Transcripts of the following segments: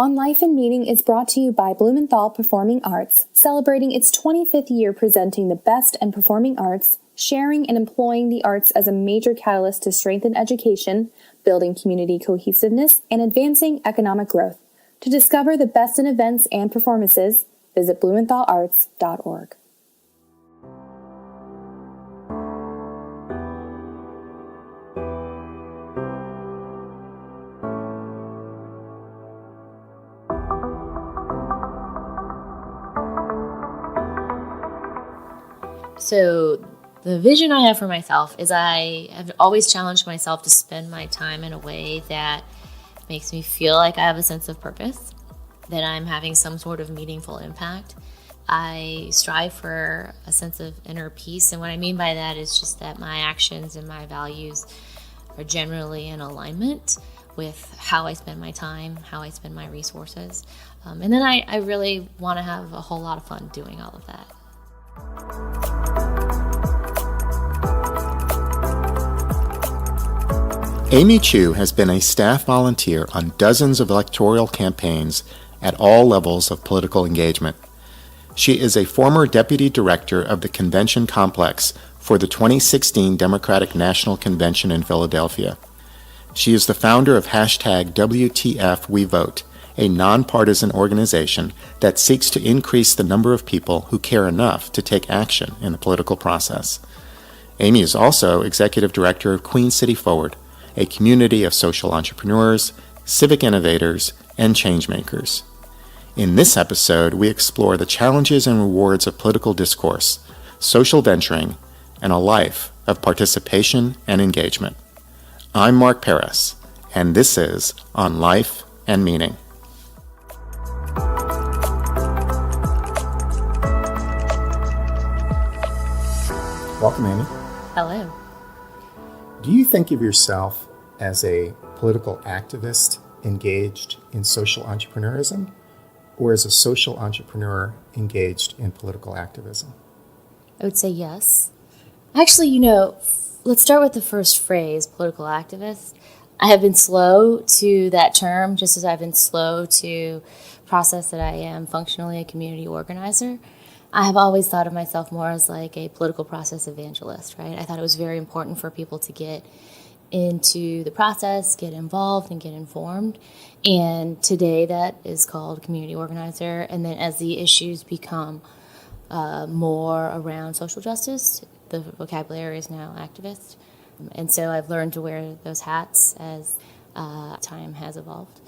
On Life and Meaning is brought to you by Blumenthal Performing Arts, celebrating its 25th year presenting the best in performing arts, sharing and employing the arts as a major catalyst to strengthen education, building community cohesiveness, and advancing economic growth. To discover the best in events and performances, visit blumenthalarts.org. So the vision I have for myself is I have always challenged myself to spend my time in a way that makes me feel like I have a sense of purpose, that I'm having some sort of meaningful impact. I strive for a sense of inner peace, and what I mean by that is just that my actions and my values are generally in alignment with how I spend my time, how I spend my resources. And then I really want to have a whole lot of fun doing all of that. Amy Chiou has been a staff volunteer on dozens of electoral campaigns at all levels of political engagement. She is a former deputy director of the convention complex for the 2016 Democratic National Convention in Philadelphia. She is the founder of #WTFWeVote, a non-partisan organization that seeks to increase the number of people who care enough to take action in the political process. Amy is also executive director of Queen City Forward, a community of social entrepreneurs, civic innovators, and changemakers. In this episode, we explore the challenges and rewards of political discourse, social venturing, and a life of participation and engagement. I'm Mark Paris, and this is On Life and Meaning. Welcome, Amy. Hello. Do you think of yourself as a political activist engaged in social entrepreneurism, or as a social entrepreneur engaged in political activism? I would say yes. Actually, let's start with the first phrase, political activist. I have been slow to that term, just as I've been slow to process that I am functionally a community organizer. I have always thought of myself more as like a political process evangelist, right? I thought it was very important for people to get into the process, get involved, and get informed. And today that is called community organizer. And then as the issues become more around social justice, the vocabulary is now activist. And so I've learned to wear those hats as time has evolved.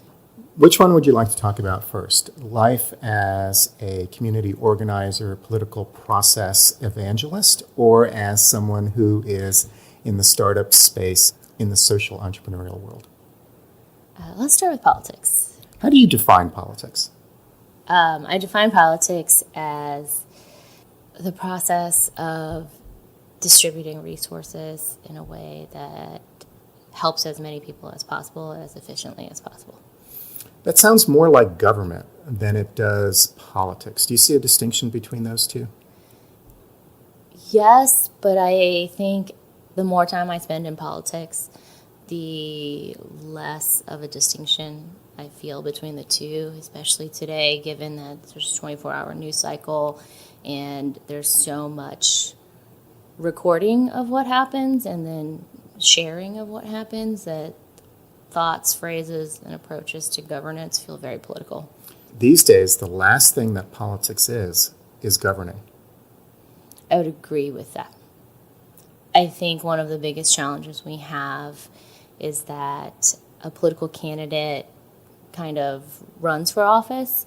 Which one would you like to talk about first? Life as a community organizer, political process evangelist, or as someone who is in the startup space in the social entrepreneurial world? Let's start with politics. How do you define politics? I define politics as the process of distributing resources in a way that helps as many people as possible, as efficiently as possible. That sounds more like government than it does politics. Do you see a distinction between those two? Yes, but I think the more time I spend in politics, the less of a distinction I feel between the two, especially today, given that there's a 24-hour news cycle and there's so much recording of what happens and then sharing of what happens that thoughts, phrases, and approaches to governance feel very political. These days, the last thing that politics is governing. I would agree with that. I think one of the biggest challenges we have is that a political candidate kind of runs for office,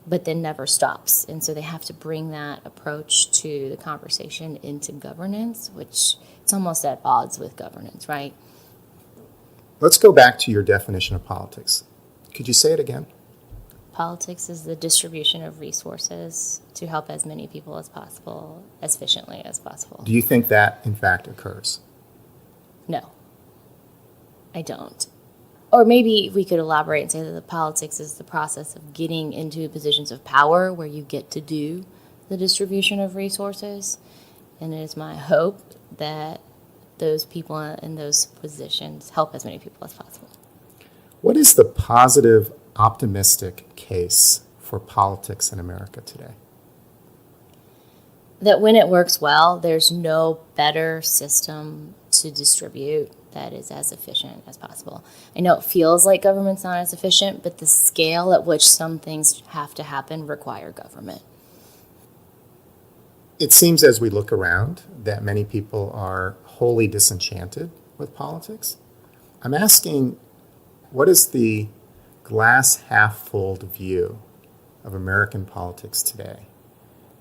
but then never stops. And so they have to bring that approach to the conversation into governance, which it's almost at odds with governance, right? Let's go back to your definition of politics. Could you say it again? Politics is the distribution of resources to help as many people as possible, as efficiently as possible. Do you think that, in fact, occurs? No, I don't. Or maybe we could elaborate and say that the politics is the process of getting into positions of power where you get to do the distribution of resources. And it is my hope that those people in those positions help as many people as possible. What is the positive optimistic case for politics in America today? That when it works well, there's no better system to distribute that is as efficient as possible. I know it feels like government's not as efficient, but the scale at which some things have to happen require government. It seems as we look around that many people are wholly disenchanted with politics. I'm asking, what is the glass half full view of American politics today?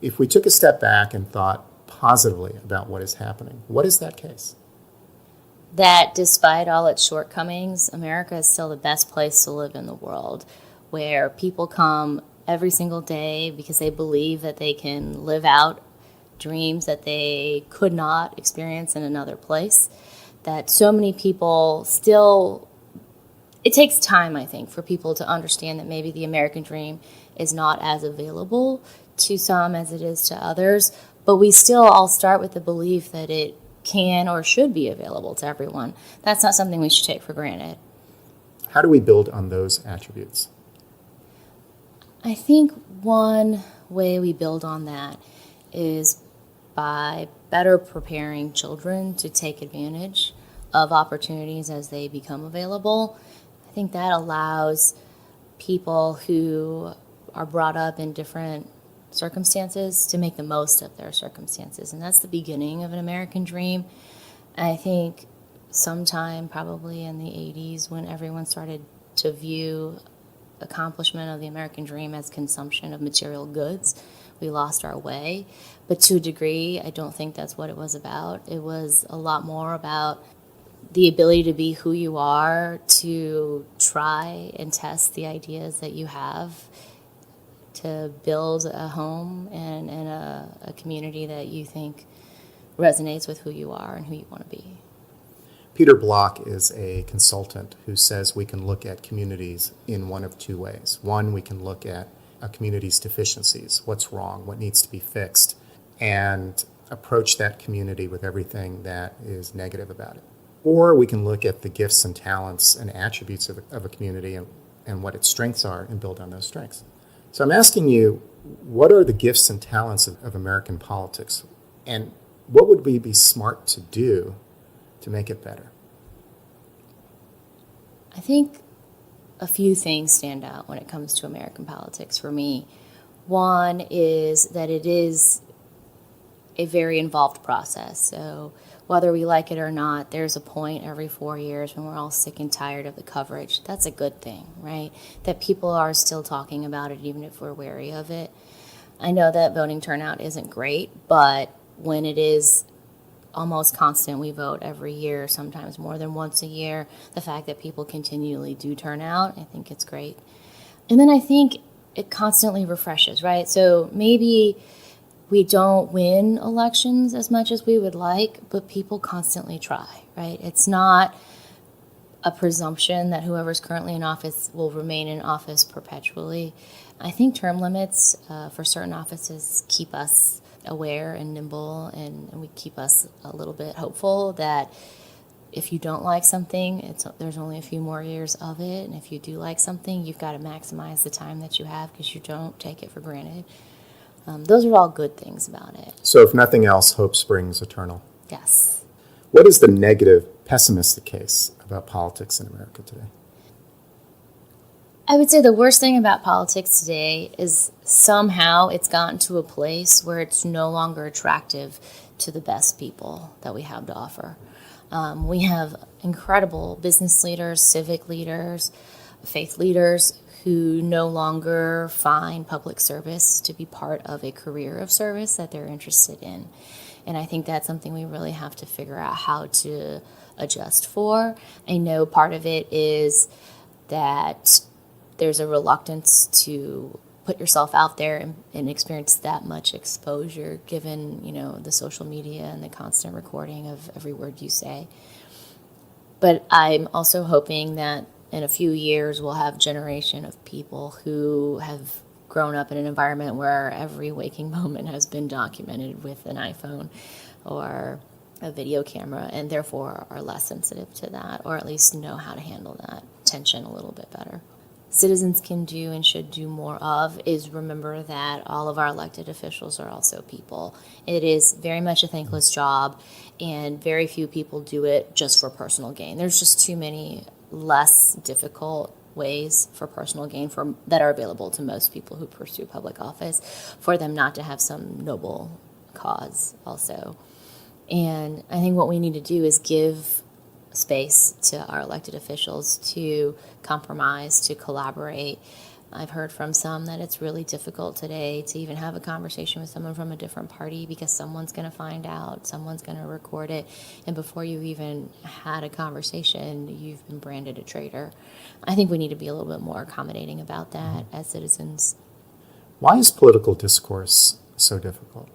If we took a step back and thought positively about what is happening, what is that case? That despite all its shortcomings, America is still the best place to live in the world, where people come every single day because they believe that they can live out dreams that they could not experience in another place. That so many people still, it takes time, I think, for people to understand that maybe the American dream is not as available to some as it is to others, but we still all start with the belief that it can or should be available to everyone. That's not something we should take for granted. How do we build on those attributes? I think one way we build on that is by better preparing children to take advantage of opportunities as they become available. I think that allows people who are brought up in different circumstances to make the most of their circumstances. And that's the beginning of an American dream. And I think sometime probably in the 80s when everyone started to view accomplishment of the American dream as consumption of material goods, we lost our way. But to a degree, I don't think that's what it was about. It was a lot more about the ability to be who you are, to try and test the ideas that you have, to build a home and a community that you think resonates with who you are and who you want to be. Peter Block is a consultant who says we can look at communities in one of two ways. One, we can look at a community's deficiencies, what's wrong, what needs to be fixed, and approach that community with everything that is negative about it. Or we can look at the gifts and talents and attributes of a community and what its strengths are and build on those strengths. So I'm asking you, what are the gifts and talents of American politics? And what would we be smart to do to make it better? I think a few things stand out when it comes to American politics for me. One is that it is a very involved process. So whether we like it or not, there's a point every 4 years when we're all sick and tired of the coverage. That's a good thing, right? That people are still talking about it even if we're wary of it. I know that voting turnout isn't great, but when it is almost constant, we vote every year, sometimes more than once a year, the fact that people continually do turn out, I think it's great. And then I think it constantly refreshes, right? So maybe we don't win elections as much as we would like, but people constantly try, right? It's not a presumption that whoever's currently in office will remain in office perpetually. I think term limits for certain offices keep us aware and nimble, and we keep us a little bit hopeful that if you don't like something, there's only a few more years of it, and if you do like something, you've got to maximize the time that you have because you don't take it for granted. Those are all good things about it. So if nothing else, hope springs eternal. Yes. What is the negative, pessimistic case about politics in America today? I would say the worst thing about politics today is somehow it's gotten to a place where it's no longer attractive to the best people that we have to offer. We have incredible business leaders, civic leaders, faith leaders who no longer find public service to be part of a career of service that they're interested in. And I think that's something we really have to figure out how to adjust for. I know part of it is that there's a reluctance to put yourself out there and experience that much exposure given, the social media and the constant recording of every word you say. But I'm also hoping that in a few years we'll have a generation of people who have grown up in an environment where every waking moment has been documented with an iPhone or a video camera, and therefore are less sensitive to that, or at least know how to handle that tension a little bit better. citizens can do and should do more of is remember that all of our elected officials are also people. It is very much a thankless job, and very few people do it just for personal gain. There's just too many less difficult ways for personal gain that are available to most people who pursue public office for them not to have some noble cause also. And I think what we need to do is give space to our elected officials to compromise, to collaborate. I've heard from some that it's really difficult today to even have a conversation with someone from a different party because someone's going to find out, someone's going to record it, and before you even had a conversation, you've been branded a traitor. I think we need to be a little bit more accommodating about that as citizens. Why is political discourse so difficult?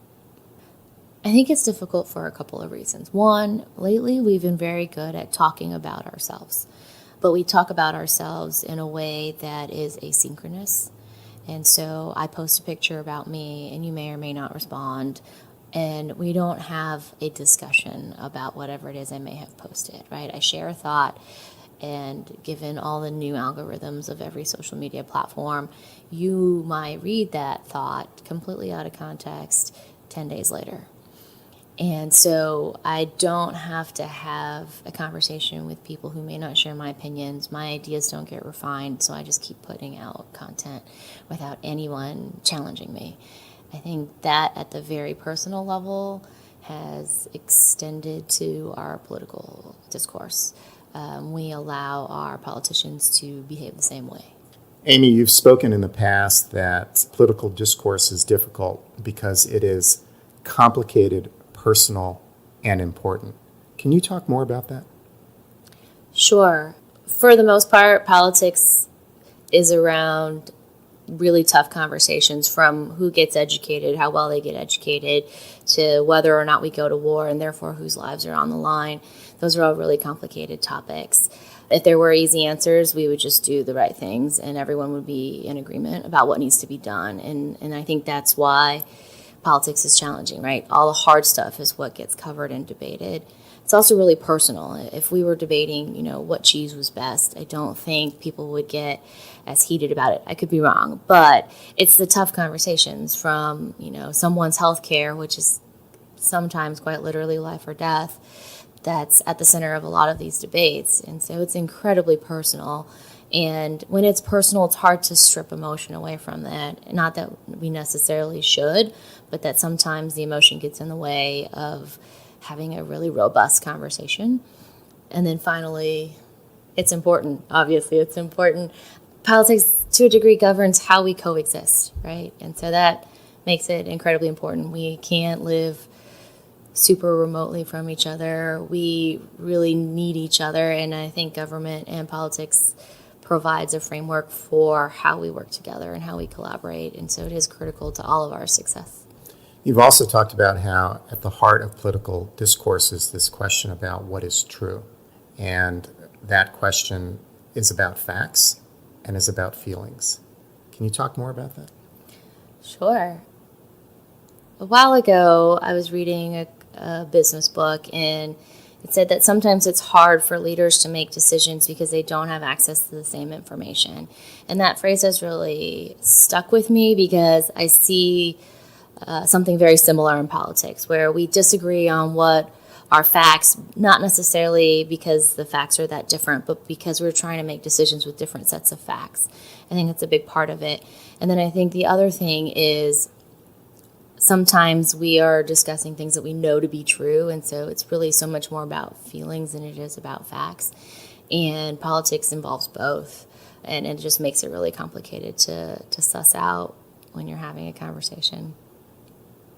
I think it's difficult for a couple of reasons. One, lately we've been very good at talking about ourselves, but we talk about ourselves in a way that is asynchronous. And so I post a picture about me and you may or may not respond, and we don't have a discussion about whatever it is I may have posted, right? I share a thought, and given all the new algorithms of every social media platform, you might read that thought completely out of context 10 days later. And so I don't have to have a conversation with people who may not share my opinions. My ideas don't get refined, so I just keep putting out content without anyone challenging me. I think that at the very personal level has extended to our political discourse. We allow our politicians to behave the same way. Amy, you've spoken in the past that political discourse is difficult because it is complicated, personal, and important. Can you talk more about that? Sure. For the most part, politics is around really tough conversations, from who gets educated, how well they get educated, to whether or not we go to war and therefore whose lives are on the line. Those are all really complicated topics. If there were easy answers, we would just do the right things and everyone would be in agreement about what needs to be done. And I think that's why politics is challenging, right? All the hard stuff is what gets covered and debated. It's also really personal. If we were debating, what cheese was best, I don't think people would get as heated about it. I could be wrong, but it's the tough conversations from, someone's health care, which is sometimes quite literally life or death, that's at the center of a lot of these debates. And so it's incredibly personal. And when it's personal, it's hard to strip emotion away from that. Not that we necessarily should, but that sometimes the emotion gets in the way of having a really robust conversation. And then finally, it's important. Obviously, it's important. Politics, to a degree, governs how we coexist, right? And so that makes it incredibly important. We can't live super remotely from each other. We really need each other, and I think government and politics provides a framework for how we work together and how we collaborate, and so it is critical to all of our success. You've also talked about how at the heart of political discourse is this question about what is true, and that question is about facts and is about feelings. Can you talk more about that? Sure. A while ago, I was reading a business book, and it said that sometimes it's hard for leaders to make decisions because they don't have access to the same information. And that phrase has really stuck with me because I see something very similar in politics, where we disagree on what are facts, not necessarily because the facts are that different, but because we're trying to make decisions with different sets of facts. I think that's a big part of it. And then I think the other thing is sometimes we are discussing things that we know to be true, and so it's really so much more about feelings than it is about facts. And politics involves both, and it just makes it really complicated to suss out when you're having a conversation.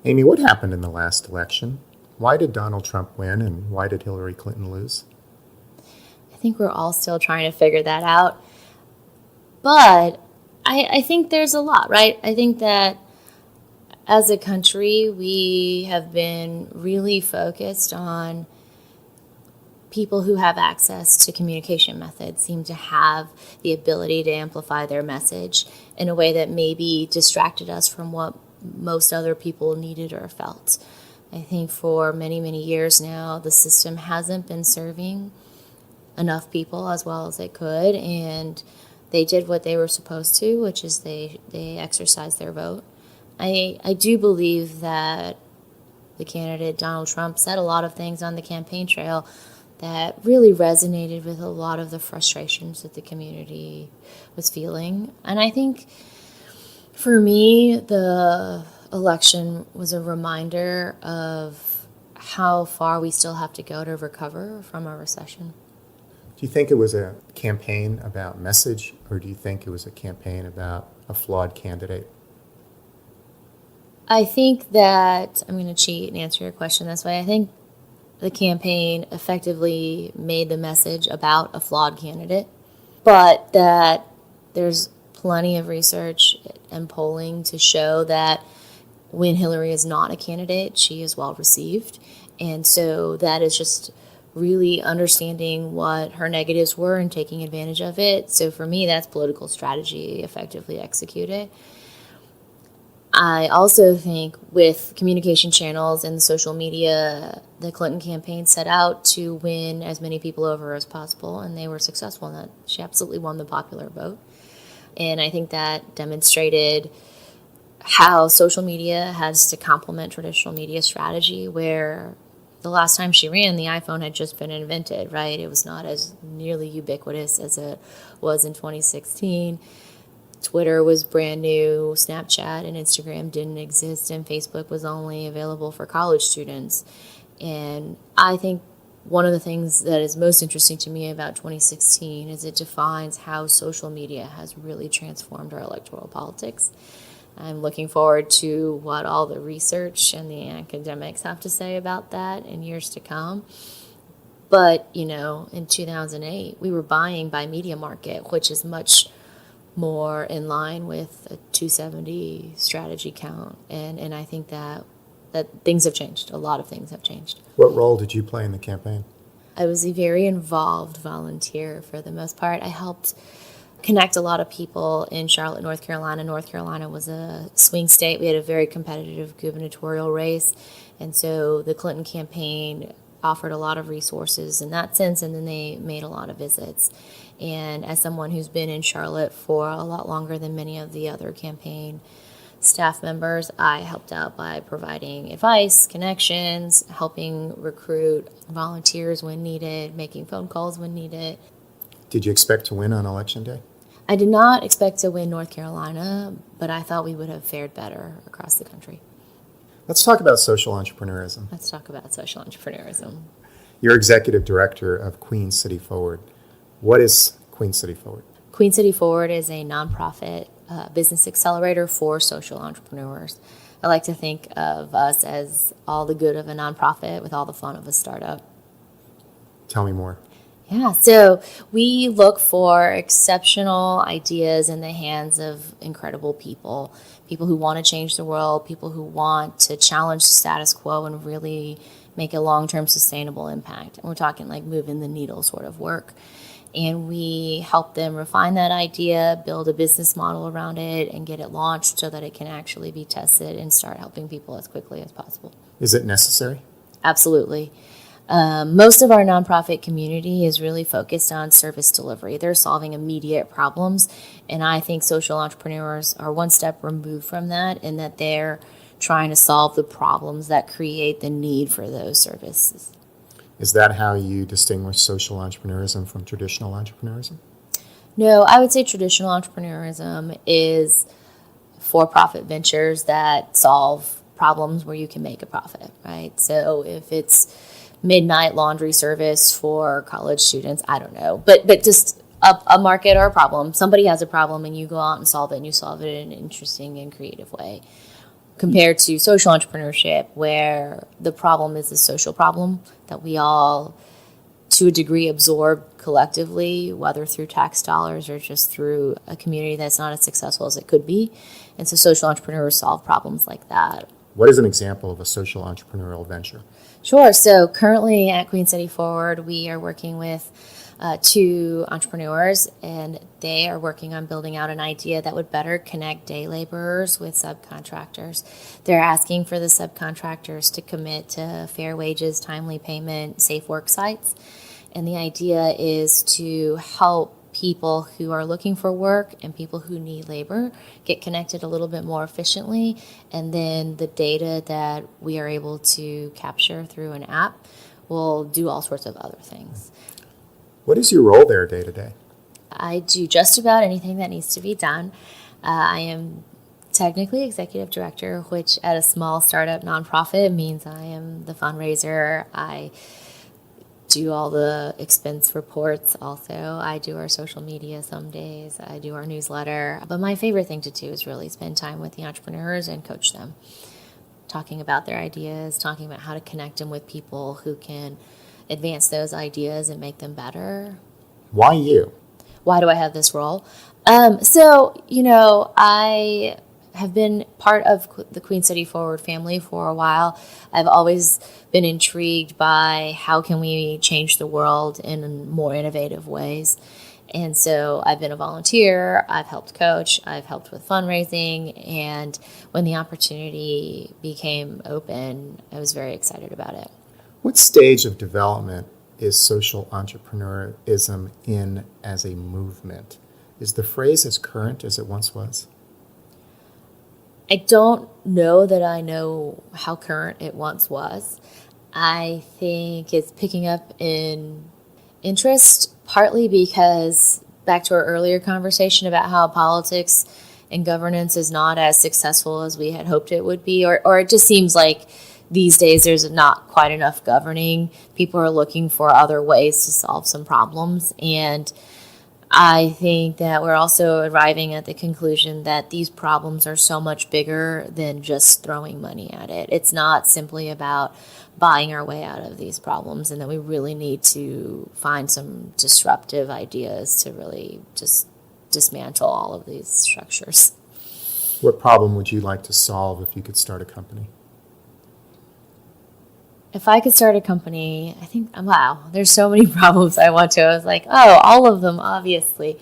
Amy, what happened in the last election? Why did Donald Trump win, and why did Hillary Clinton lose? I think we're all still trying to figure that out. But I think there's a lot, right? I think that as a country, we have been really focused on people who have access to communication methods seem to have the ability to amplify their message in a way that maybe distracted us from what most other people needed or felt. I think for many, many years now, the system hasn't been serving enough people as well as it could, and They did what they were supposed to, which is they exercised their vote. I do believe that the candidate, Donald Trump, said a lot of things on the campaign trail that really resonated with a lot of the frustrations that the community was feeling. And I think for me, the election was a reminder of how far we still have to go to recover from a recession. Do you think it was a campaign about message, or do you think it was a campaign about a flawed candidate? I think that, I'm going to cheat and answer your question this way. I think the campaign effectively made the message about a flawed candidate, but that there's plenty of research and polling to show that when Hillary is not a candidate, she is well received. And so that is just really understanding what her negatives were and taking advantage of it. So for me, that's political strategy effectively executed. I also think with communication channels and the social media, the Clinton campaign set out to win as many people over as possible, and they were successful in that. She absolutely won the popular vote. And I think that demonstrated how social media has to complement traditional media strategy, where the last time she ran, the iPhone had just been invented, right? It was not as nearly ubiquitous as it was in 2016. Twitter was brand new, Snapchat and Instagram didn't exist, and Facebook was only available for college students. And I think one of the things that is most interesting to me about 2016 is it defines how social media has really transformed our electoral politics. I'm looking forward to what all the research and the academics have to say about that in years to come. But, in 2008, we were buying by media market, which is much more in line with a 270 strategy count. And I think that things have changed. A lot of things have changed. What role did you play in the campaign? I was a very involved volunteer for the most part. I helped connect a lot of people in Charlotte, North Carolina. North Carolina was a swing state. We had a very competitive gubernatorial race. And so the Clinton campaign offered a lot of resources in that sense, and then they made a lot of visits. And as someone who's been in Charlotte for a lot longer than many of the other campaign staff members, I helped out by providing advice, connections, helping recruit volunteers when needed, making phone calls when needed. Did you expect to win on Election Day? I did not expect to win North Carolina, but I thought we would have fared better across the country. Let's talk about social entrepreneurism. Let's talk about social entrepreneurism. You're executive director of Queen City Forward. What is Queen City Forward? Queen City Forward is a nonprofit business accelerator for social entrepreneurs. I like to think of us as all the good of a nonprofit with all the fun of a startup. Tell me more. Yeah, so we look for exceptional ideas in the hands of incredible people who want to change the world, people who want to challenge the status quo and really make a long-term sustainable impact. And we're talking like moving the needle sort of work. And we help them refine that idea, build a business model around it, and get it launched so that it can actually be tested and start helping people as quickly as possible. Is it necessary? Absolutely. Most of our nonprofit community is really focused on service delivery. They're solving immediate problems, and I think social entrepreneurs are one step removed from that, in that they're trying to solve the problems that create the need for those services. Is that how you distinguish social entrepreneurism from traditional entrepreneurism? No, I would say traditional entrepreneurism is for-profit ventures that solve problems where you can make a profit, right? So if it's midnight laundry service for college students, I don't know, but just a market or a problem. Somebody has a problem and you go out and solve it, and you solve it in an interesting and creative way. Compared to social entrepreneurship, where the problem is a social problem that we all, to a degree, absorb collectively, whether through tax dollars or just through a community that's not as successful as it could be. And so social entrepreneurs solve problems like that. What is an example of a social entrepreneurial venture? Sure. So currently at Queen City Forward, we are working with two entrepreneurs, and they are working on building out an idea that would better connect day laborers with subcontractors. They're asking for the subcontractors to commit to fair wages, timely payment, safe work sites. And the idea is to help people who are looking for work and people who need labor get connected a little bit more efficiently. And then the data that we are able to capture through an app will do all sorts of other things. What is your role there day to day? I do just about anything that needs to be done. I am technically executive director, which at a small startup nonprofit means I am the fundraiser. I do all the expense reports also. I do our social media some days. I do our newsletter. But my favorite thing to do is really spend time with the entrepreneurs and coach them, talking about their ideas, talking about how to connect them with people who can advance those ideas and make them better. Why you? Why do I have this role? I have been part of the Queen City Forward family for a while. I've always been intrigued by how can we change the world in more innovative ways. And so I've been a volunteer, I've helped coach, I've helped with fundraising, and when the opportunity became open, I was very excited about it. What stage of development is social entrepreneurism in as a movement? Is the phrase as current as it once was? I don't know that I know how current it once was. I think it's picking up in interest, partly because, back to our earlier conversation about how politics and governance is not as successful as we had hoped it would be, or it just seems like these days there's not quite enough governing. People are looking for other ways to solve some problems, and I think that we're also arriving at the conclusion that these problems are so much bigger than just throwing money at it. It's not simply about buying our way out of these problems, and that we really need to find some disruptive ideas to really just dismantle all of these structures. What problem would you like to solve if you could start a company? If I could start a company, I think, wow, there's so many problems I want to. I was like, oh, all of them, obviously.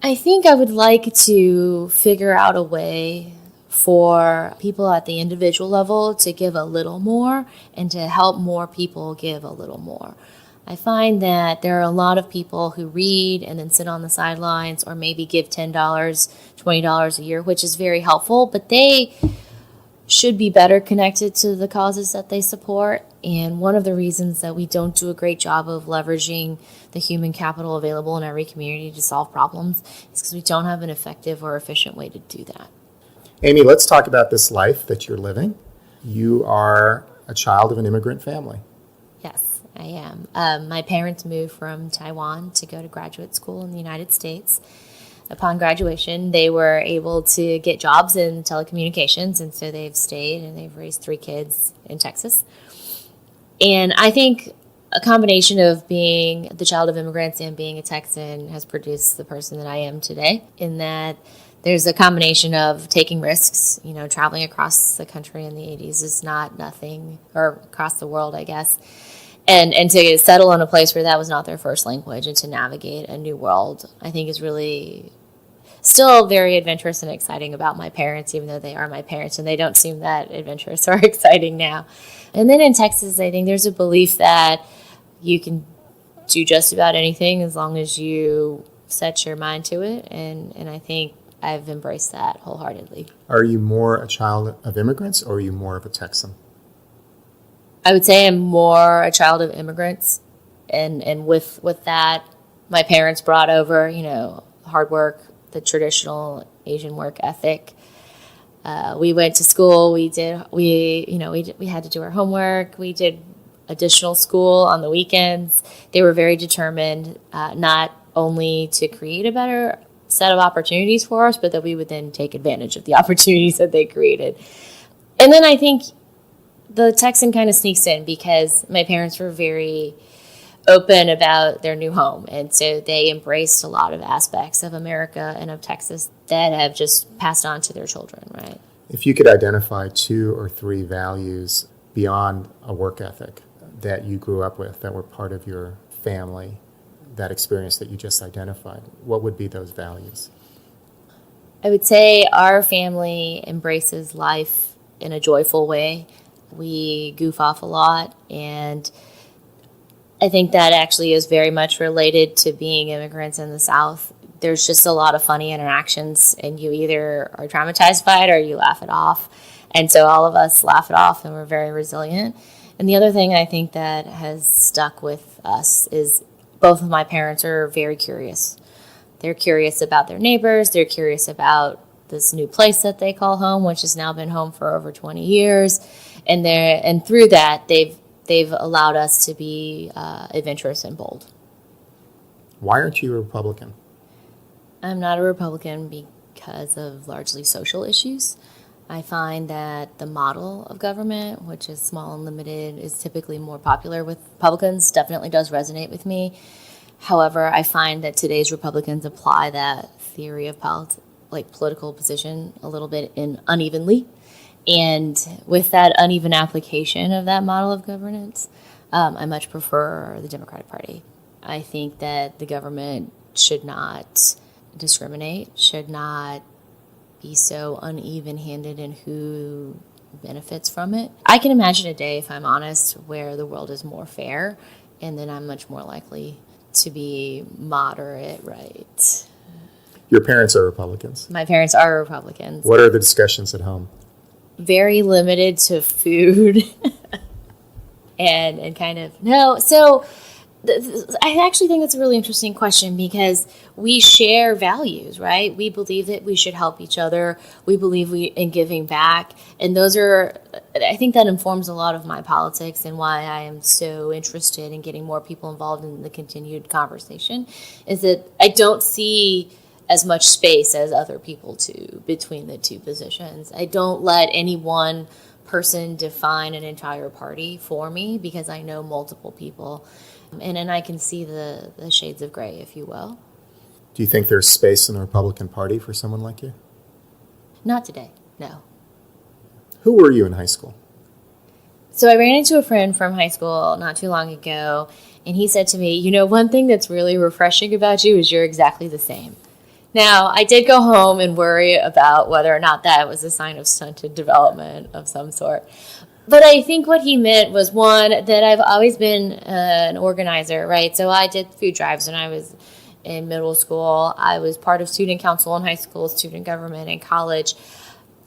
I think I would like to figure out a way for people at the individual level to give a little more and to help more people give a little more. I find that there are a lot of people who read and then sit on the sidelines or maybe give $10, $20 a year, which is very helpful, but they should be better connected to the causes that they support. And one of the reasons that we don't do a great job of leveraging the human capital available in every community to solve problems is because we don't have an effective or efficient way to do that. Amy, let's talk about this life that you're living. You are a child of an immigrant family. Yes, I am. My parents moved from Taiwan to go to graduate school in the United States. Upon graduation, they were able to get jobs in telecommunications, and so they've stayed and they've raised 3 kids in Texas. And I think a combination of being the child of immigrants and being a Texan has produced the person that I am today, in that there's a combination of taking risks. Traveling across the country in the 80s is not nothing, or across the world, I guess. And to settle in a place where that was not their first language and to navigate a new world, I think is really still very adventurous and exciting about my parents, even though they are my parents and they don't seem that adventurous or exciting now. And then in Texas, I think there's a belief that you can do just about anything as long as you set your mind to it. And I think I've embraced that wholeheartedly. Are you more a child of immigrants or are you more of a Texan? I would say I'm more a child of immigrants, and with that, my parents brought over, hard work, the traditional Asian work ethic. We went to school. We had to do our homework. We did additional school on the weekends. They were very determined, not only to create a better set of opportunities for us, but that we would then take advantage of the opportunities that they created. And then I think the Texan kind of sneaks in because my parents were very open about their new home. And so they embraced a lot of aspects of America and of Texas that have just passed on to their children, right? If you could identify 2 or 3 values beyond a work ethic that you grew up with, that were part of your family, that experience that you just identified, what would be those values? I would say our family embraces life in a joyful way. We goof off a lot, and I think that actually is very much related to being immigrants in the South. There's just a lot of funny interactions, and you either are traumatized by it or you laugh it off. And so all of us laugh it off, and we're very resilient. And the other thing I think that has stuck with us is both of my parents are very curious. They're curious about their neighbors. They're curious about this new place that they call home, which has now been home for over 20 years. And through that, they've allowed us to be adventurous and bold. Why aren't you a Republican? I'm not a Republican because of largely social issues. I find that the model of government, which is small and limited, is typically more popular with Republicans, definitely does resonate with me. However, I find that today's Republicans apply that theory of political position a little bit unevenly. And with that uneven application of that model of governance, I much prefer the Democratic Party. I think that the government should not discriminate, should not be so uneven-handed in who benefits from it. I can imagine a day, if I'm honest, where the world is more fair, and then I'm much more likely to be moderate right. Your parents are Republicans. My parents are Republicans. What are the discussions at home? Very limited to food and kind of, no. So I actually think it's a really interesting question because we share values, right? We believe that we should help each other. We believe in giving back. And I think that informs a lot of my politics and why I am so interested in getting more people involved in the continued conversation, is that I don't see as much space as other people do between the two positions. I don't let any one person define an entire party for me because I know multiple people. And I can see the shades of gray, if you will. Do you think there's space in the Republican Party for someone like you? Not today, no. Who were you in high school? So I ran into a friend from high school not too long ago, and he said to me, one thing that's really refreshing about you is you're exactly the same. Now, I did go home and worry about whether or not that was a sign of stunted development of some sort. But I think what he meant was, one, that I've always been an organizer, right? So I did food drives when I was in middle school. I was part of student council in high school, student government in college.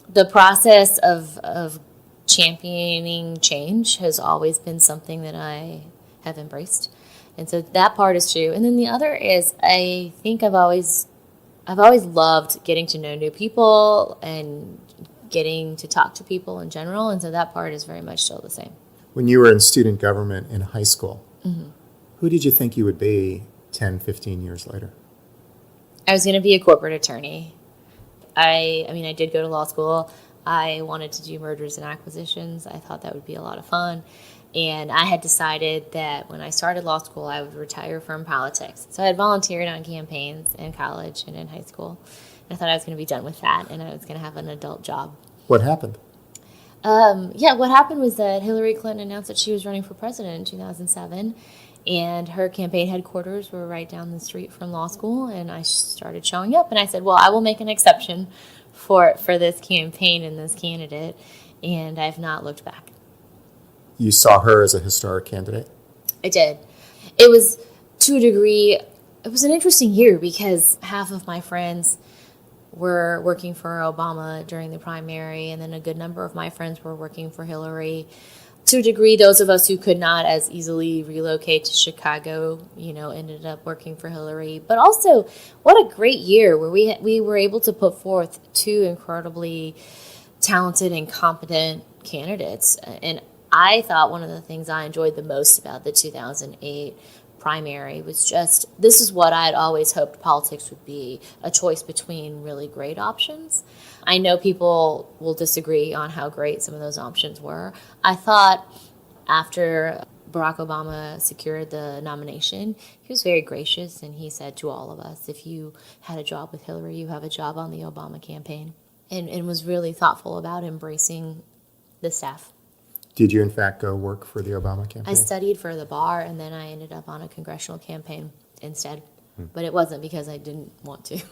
The process of championing change has always been something that I have embraced. And so that part is true. And then the other is I think I've always loved getting to know new people and getting to talk to people in general, and so that part is very much still the same. When you were in student government in high school, who did you think you would be 10, 15 years later? I was going to be a corporate attorney. I did go to law school. I wanted to do mergers and acquisitions. I thought that would be a lot of fun. And I had decided that when I started law school, I would retire from politics. So I had volunteered on campaigns in college and in high school. I thought I was going to be done with that, and I was going to have an adult job. What happened? What happened was that Hillary Clinton announced that she was running for president in 2007, and her campaign headquarters were right down the street from law school, and I started showing up, and I said, well, I will make an exception for this campaign and this candidate, and I've not looked back. You saw her as a historic candidate? I did. It was, to a degree, it was an interesting year because half of my friends were working for Obama during the primary, and then a good number of my friends were working for Hillary. To a degree, those of us who could not as easily relocate to Chicago, ended up working for Hillary. But also, what a great year where we were able to put forth two incredibly talented and competent candidates. And I thought one of the things I enjoyed the most about the 2008 primary was just, this is what I had always hoped politics would be, a choice between really great options. I know people will disagree on how great some of those options were. I thought after Barack Obama secured the nomination, he was very gracious, and he said to all of us, if you had a job with Hillary, you have a job on the Obama campaign, and was really thoughtful about embracing the staff. Did you, in fact, go work for the Obama campaign? I studied for the bar, and then I ended up on a congressional campaign instead. But it wasn't because I didn't want to.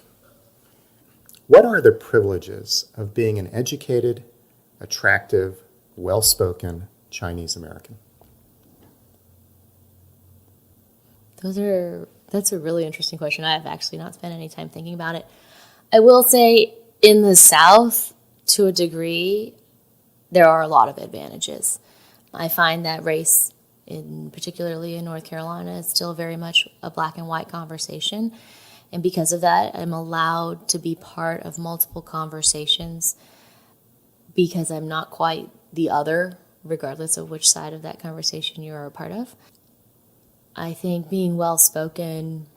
What are the privileges of being an educated, attractive, well-spoken Chinese American? That's a really interesting question. I have actually not spent any time thinking about it. I will say in the South, to a degree, there are a lot of advantages. I find that race, particularly in North Carolina, is still very much a black and white conversation. And because of that, I'm allowed to be part of multiple conversations because I'm not quite the other, regardless of which side of that conversation you're a part of. I think being well-spoken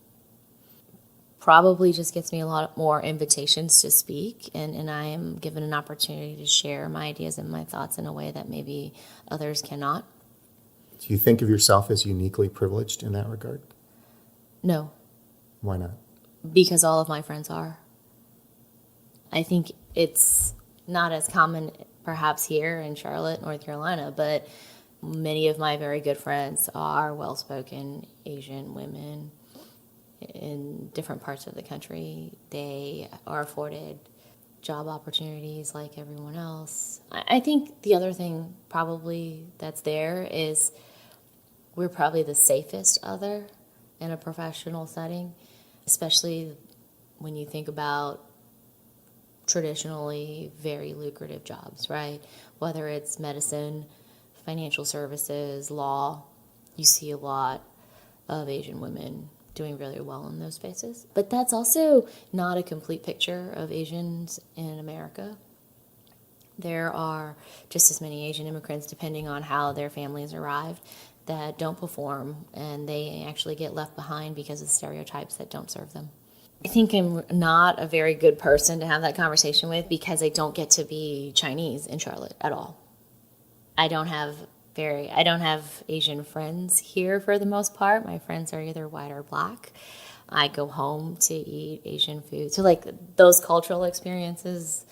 probably just gets me a lot more invitations to speak, and I am given an opportunity to share my ideas and my thoughts in a way that maybe others cannot. Do you think of yourself as uniquely privileged in that regard? No. Why not? Because all of my friends are. I think it's not as common perhaps here in Charlotte, North Carolina, but many of my very good friends are well-spoken Asian women in different parts of the country. They are afforded job opportunities like everyone else. I think the other thing probably that's there is we're probably the safest other in a professional setting, especially when you think about traditionally very lucrative jobs, right? Whether it's medicine, financial services, law, you see a lot of Asian women doing really well in those spaces. But that's also not a complete picture of Asians in America. There are just as many Asian immigrants, depending on how their families arrived, that don't perform, and they actually get left behind because of stereotypes that don't serve them. I think I'm not a very good person to have that conversation with because I don't get to be Chinese in Charlotte at all. I don't have Asian friends here for the most part. My friends are either white or black. I go home to eat Asian food. So those cultural experiences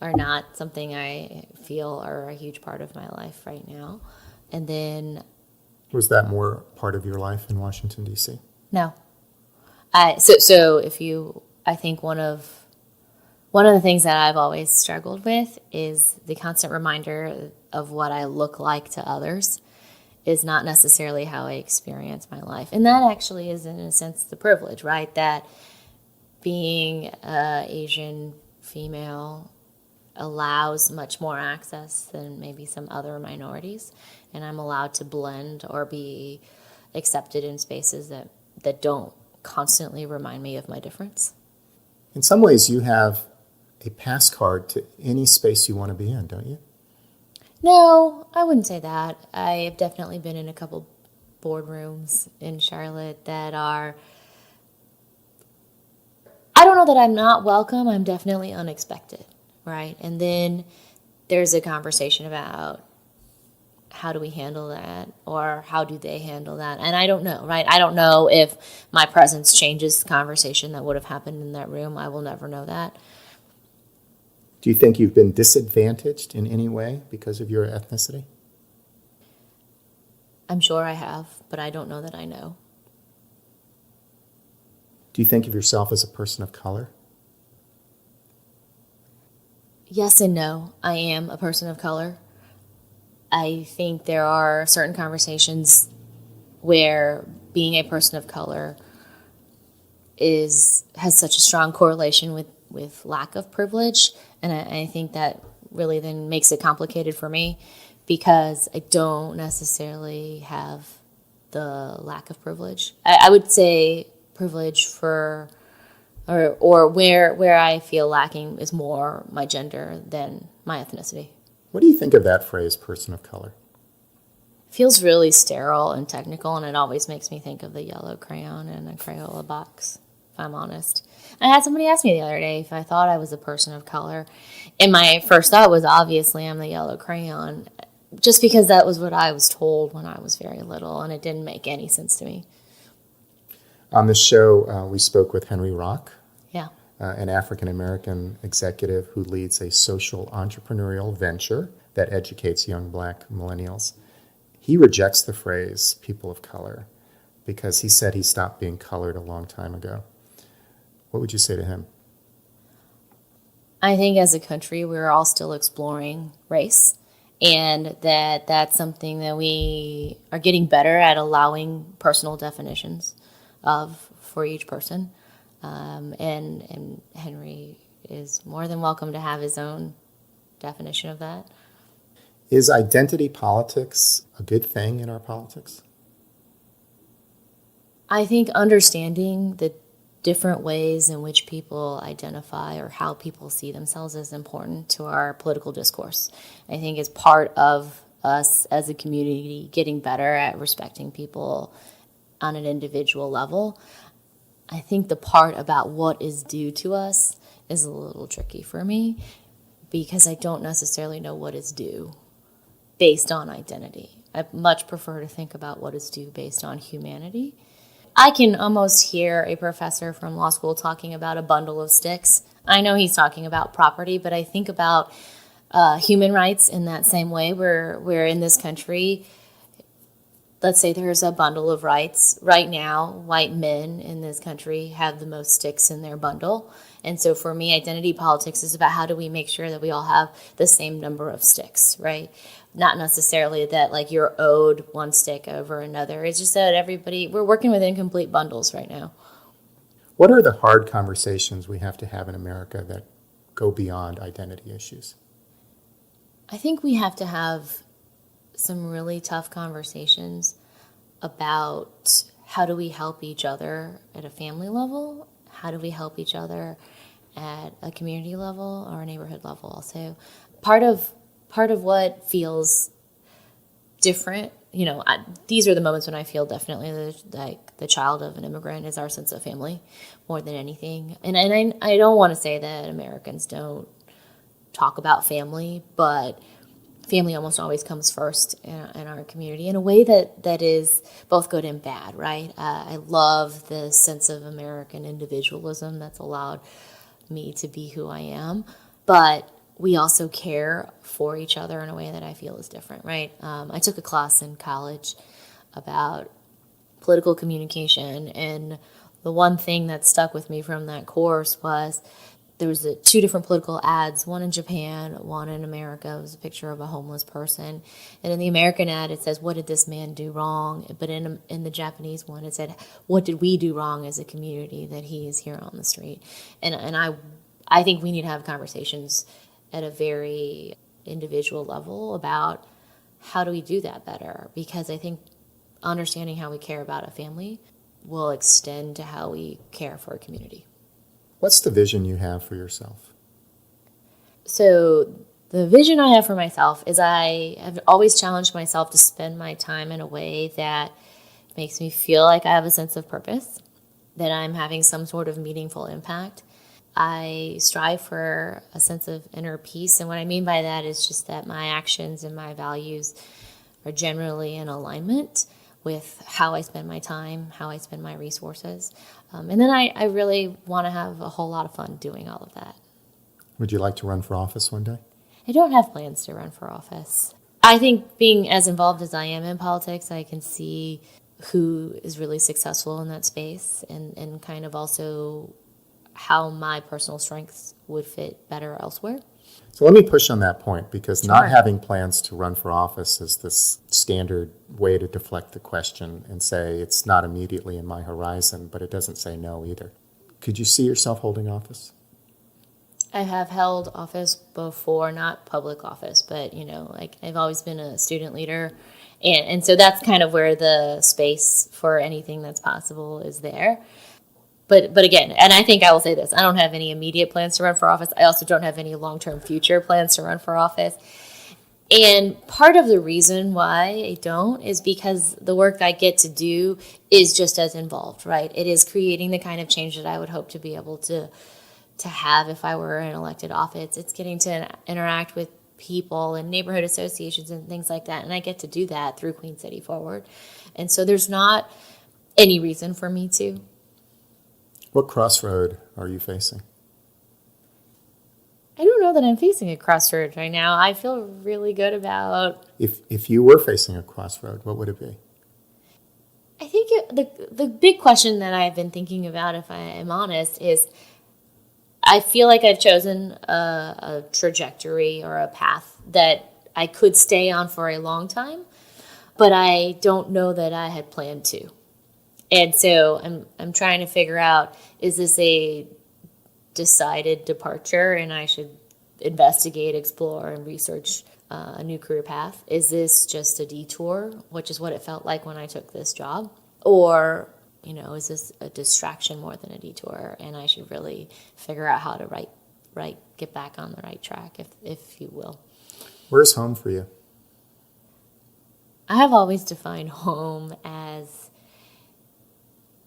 are not something I feel are a huge part of my life right now. And then... Was that more part of your life in Washington, D.C.? No. I think one of the things that I've always struggled with is the constant reminder of what I look like to others is not necessarily how I experience my life. And that actually is, in a sense, the privilege, right? That being an Asian female allows much more access than maybe some other minorities. And I'm allowed to blend or be accepted in spaces that don't constantly remind me of my difference. In some ways, you have a pass card to any space you want to be in, don't you? No, I wouldn't say that. I have definitely been in a couple boardrooms in Charlotte that are... I don't know that I'm not welcome. I'm definitely unexpected, right? And then there's a conversation about how do we handle that, or how do they handle that? And I don't know, right? I don't know if my presence changes the conversation that would have happened in that room. I will never know that. Do you think you've been disadvantaged in any way because of your ethnicity? I'm sure I have, but I don't know that I know. Do you think of yourself as a person of color? Yes and no. I am a person of color. I think there are certain conversations where being a person of color has such a strong correlation with lack of privilege, and I think that really then makes it complicated for me because I don't necessarily have the lack of privilege. I would say privilege for or where I feel lacking is more my gender than my ethnicity. What do you think of that phrase, person of color? Feels really sterile and technical, and it always makes me think of the yellow crayon in a Crayola box, if I'm honest. I had somebody ask me the other day if I thought I was a person of color, and my first thought was obviously I'm the yellow crayon, just because that was what I was told when I was very little, and it didn't make any sense to me. On this show, we spoke with Henry Rock, Yeah. An African-American executive who leads a social entrepreneurial venture that educates young black millennials. He rejects the phrase people of color because he said he stopped being colored a long time ago. What would you say to him? I think as a country, we're all still exploring race, and that's something that we are getting better at allowing personal definitions of for each person. And Henry is more than welcome to have his own definition of that. Is identity politics a good thing in our politics? I think understanding the different ways in which people identify or how people see themselves is important to our political discourse. I think it's part of us as a community getting better at respecting people on an individual level. I think the part about what is due to us is a little tricky for me because I don't necessarily know what is due based on identity. I much prefer to think about what is due based on humanity. I can almost hear a professor from law school talking about a bundle of sticks. I know he's talking about property, but I think about human rights in that same way. We're in this country, let's say there's a bundle of rights. Right now, white men in this country have the most sticks in their bundle. And so for me, identity politics is about how do we make sure that we all have the same number of sticks, right? Not necessarily that like you're owed one stick over another. It's just that we're working with incomplete bundles right now. What are the hard conversations we have to have in America that go beyond identity issues? I think we have to have some really tough conversations about how do we help each other at a family level? How do we help each other at a community level or a neighborhood level also? Part of what feels different, these are the moments when I feel definitely like the child of an immigrant is our sense of family more than anything. And I don't want to say that Americans don't talk about family, but family almost always comes first in our community in a way that is both good and bad, right? I love the sense of American individualism that's allowed me to be who I am, but we also care for each other in a way that I feel is different, right? I took a class in college about political communication, and the one thing that stuck with me from that course was there was two different political ads, one in Japan, one in America. It was a picture of a homeless person. And in the American ad, it says, what did this man do wrong? But in the Japanese one, it said, what did we do wrong as a community that he is here on the street? And I think we need to have conversations at a very individual level about how do we do that better? Because I think understanding how we care about a family will extend to how we care for a community. What's the vision you have for yourself? So the vision I have for myself is I have always challenged myself to spend my time in a way that makes me feel like I have a sense of purpose, that I'm having some sort of meaningful impact. I strive for a sense of inner peace, and what I mean by that is just that my actions and my values are generally in alignment with how I spend my time, how I spend my resources. And then I really want to have a whole lot of fun doing all of that. Would you like to run for office one day? I don't have plans to run for office. I think being as involved as I am in politics, I can see who is really successful in that space and kind of also how my personal strengths would fit better elsewhere. So let me push on that point, because Sure. not having plans to run for office is this standard way to deflect the question and say it's not immediately in my horizon, but it doesn't say no either. Could you see yourself holding office? I have held office before, not public office, but, like I've always been a student leader. And so that's kind of where the space for anything that's possible is there. But again, and I think I will say this, I don't have any immediate plans to run for office. I also don't have any long-term future plans to run for office. And part of the reason why I don't is because the work I get to do is just as involved, right? It is creating the kind of change that I would hope to be able to have if I were in elected office. It's getting to interact with people and neighborhood associations and things like that. And I get to do that through Queen City Forward. And so there's not any reason for me to. What crossroad are you facing? I don't know that I'm facing a crossroad right now. I feel really good about... If you were facing a crossroad, what would it be? I think the big question that I've been thinking about, if I am honest, is I feel like I've chosen a trajectory or a path that I could stay on for a long time, but I don't know that I had planned to. And so I'm trying to figure out, is this a decided departure and I should investigate, explore, and research a new career path? Is this just a detour, which is what it felt like when I took this job? Or, is this a distraction more than a detour? And I should really figure out how to get back on the right track, if you will. Where's home for you? I have always defined home as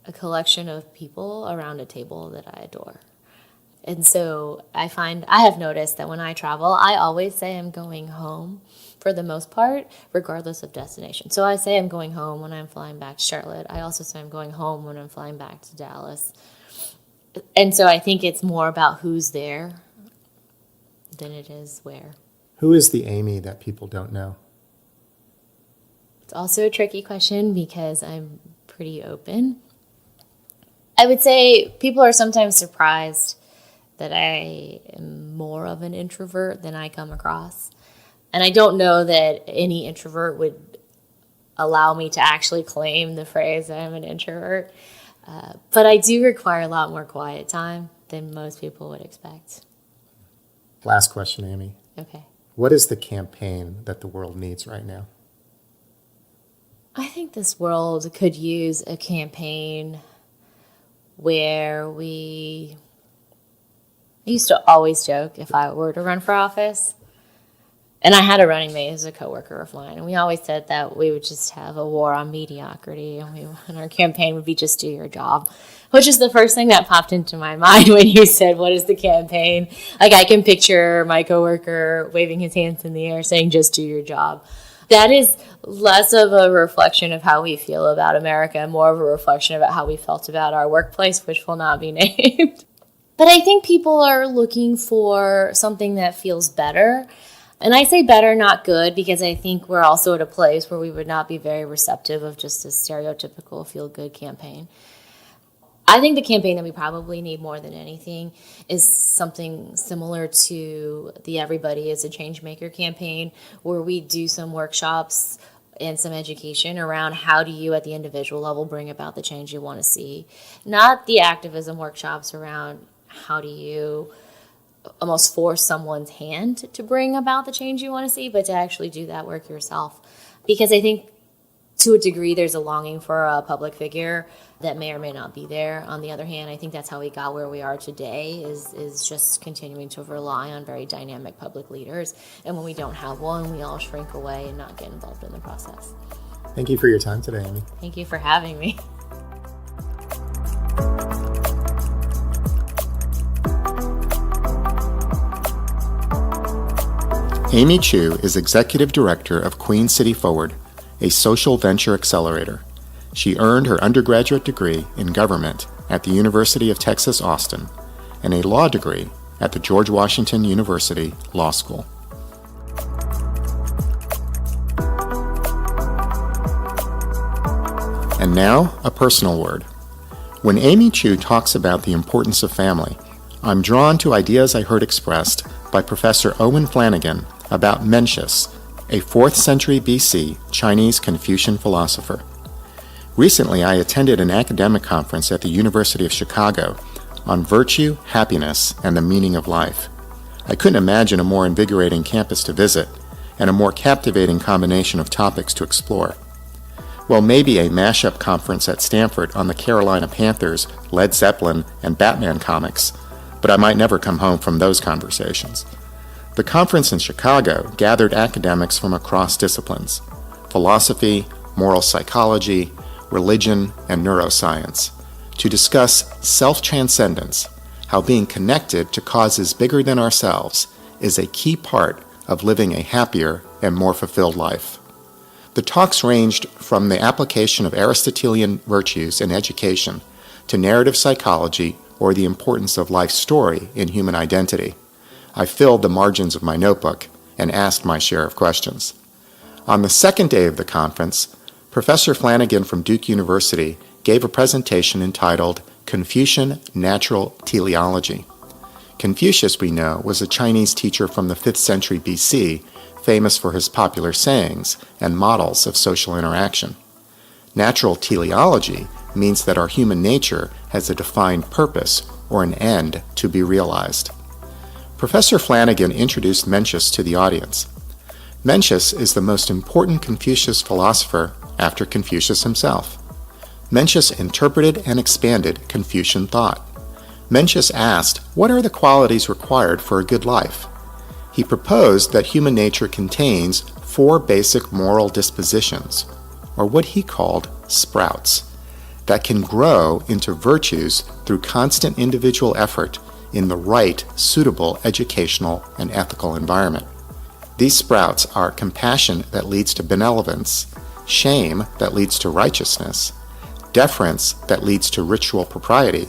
a collection of people around a table that I adore. And so I have noticed that when I travel, I always say I'm going home for the most part, regardless of destination. So I say I'm going home when I'm flying back to Charlotte. I also say I'm going home when I'm flying back to Dallas. And so I think it's more about who's there than it is where. Who is the Amy that people don't know? It's also a tricky question because I'm pretty open. I would say people are sometimes surprised that I am more of an introvert than I come across. And I don't know that any introvert would allow me to actually claim the phrase I'm an introvert. But I do require a lot more quiet time than most people would expect. Last question, Amy. Okay. What is the campaign that the world needs right now? I think this world could use a campaign where I used to always joke if I were to run for office, and I had a running mate who's a coworker of mine, and we always said that we would just have a war on mediocrity, and our campaign would be just do your job, which is the first thing that popped into my mind when you said, what is the campaign? Like, I can picture my coworker waving his hands in the air saying, just do your job. That is less of a reflection of how we feel about America and more of a reflection about how we felt about our workplace, which will not be named. But I think people are looking for something that feels better. And I say better, not good, because I think we're also at a place where we would not be very receptive of just a stereotypical feel-good campaign. I think the campaign that we probably need more than anything is something similar to the Everybody is a Changemaker campaign, where we do some workshops and some education around how do you at the individual level bring about the change you want to see. Not the activism workshops around how do you almost force someone's hand to bring about the change you want to see, but to actually do that work yourself. Because I think to a degree there's a longing for a public figure that may or may not be there. On the other hand, I think that's how we got where we are today is just continuing to rely on very dynamic public leaders. And when we don't have one, we all shrink away and not get involved in the process. Thank you for your time today, Amy. Thank you for having me. Amy Chiou is Executive Director of Queen City Forward, a social venture accelerator. She earned her undergraduate degree in government at the University of Texas, Austin, and a law degree at the George Washington University Law School. And now, a personal word. When Amy Chiou talks about the importance of family, I'm drawn to ideas I heard expressed by Professor Owen Flanagan about Mencius, a 4th century BC Chinese Confucian philosopher. Recently, I attended an academic conference at the University of Chicago on virtue, happiness, and the meaning of life. I couldn't imagine a more invigorating campus to visit and a more captivating combination of topics to explore. Well, maybe a mashup conference at Stanford on the Carolina Panthers, Led Zeppelin, and Batman comics, but I might never come home from those conversations. The conference in Chicago gathered academics from across disciplines: philosophy, moral psychology, religion, and neuroscience, to discuss self-transcendence, how being connected to causes bigger than ourselves is a key part of living a happier and more fulfilled life. The talks ranged from the application of Aristotelian virtues in education to narrative psychology or the importance of life's story in human identity. I filled the margins of my notebook and asked my share of questions. On the second day of the conference, Professor Flanagan from Duke University gave a presentation entitled Confucian Natural Teleology. Confucius, we know, was a Chinese teacher from the 5th century BC, famous for his popular sayings and models of social interaction. Natural teleology means that our human nature has a defined purpose or an end to be realized. Professor Flanagan introduced Mencius to the audience. Mencius is the most important Confucius philosopher after Confucius himself. Mencius interpreted and expanded Confucian thought. Mencius asked, what are the qualities required for a good life? He proposed that human nature contains 4 basic moral dispositions, or what he called sprouts, that can grow into virtues through constant individual effort in the right, suitable educational and ethical environment. These sprouts are compassion that leads to benevolence, shame that leads to righteousness, deference that leads to ritual propriety,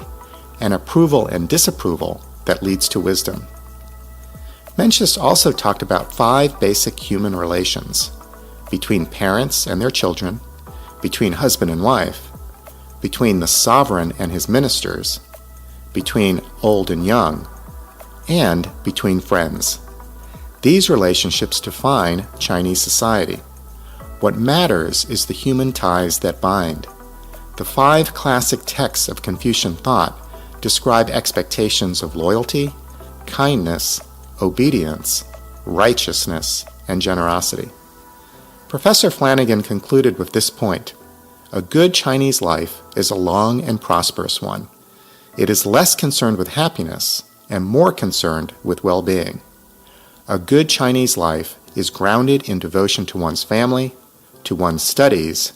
and approval and disapproval that leads to wisdom. Mencius also talked about 5 basic human relations: between parents and their children, between husband and wife, between the sovereign and his ministers, between old and young, and between friends. These relationships define Chinese society. What matters is the human ties that bind. The 5 classic texts of Confucian thought describe expectations of loyalty, kindness, obedience, righteousness, and generosity. Professor Flanagan concluded with this point: a good Chinese life is a long and prosperous one. It is less concerned with happiness and more concerned with well-being. A good Chinese life is grounded in devotion to one's family, to one's studies,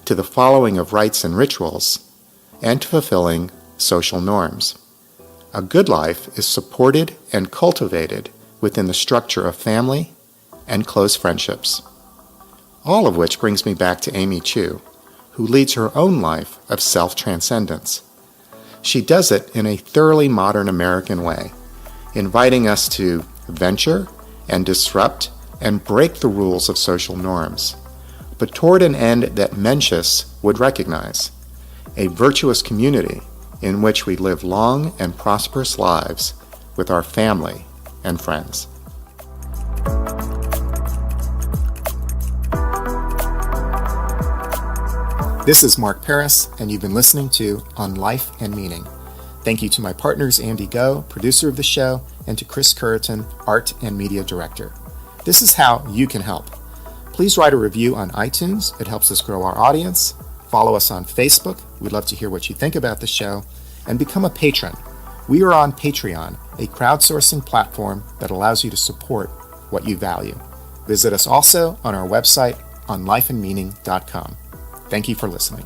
to the following of rites and rituals, and to fulfilling social norms. A good life is supported and cultivated within the structure of family and close friendships. All of which brings me back to Amy Chiou, who leads her own life of self-transcendence. She does it in a thoroughly modern American way, inviting us to venture and disrupt and break the rules of social norms, but toward an end that Mencius would recognize: a virtuous community in which we live long and prosperous lives with our family and friends. This is Mark Paris, and you've been listening to On Life and Meaning. Thank you to my partners Andy Go, producer of the show, and to Chris Curriton, art and media director. This is how you can help. Please write a review on iTunes. It helps us grow our audience. Follow us on Facebook. We'd love to hear what you think about the show. And become a patron. We are on Patreon, a crowdsourcing platform that allows you to support what you value. Visit us also on our website, onlifeandmeaning.com. Thank you for listening.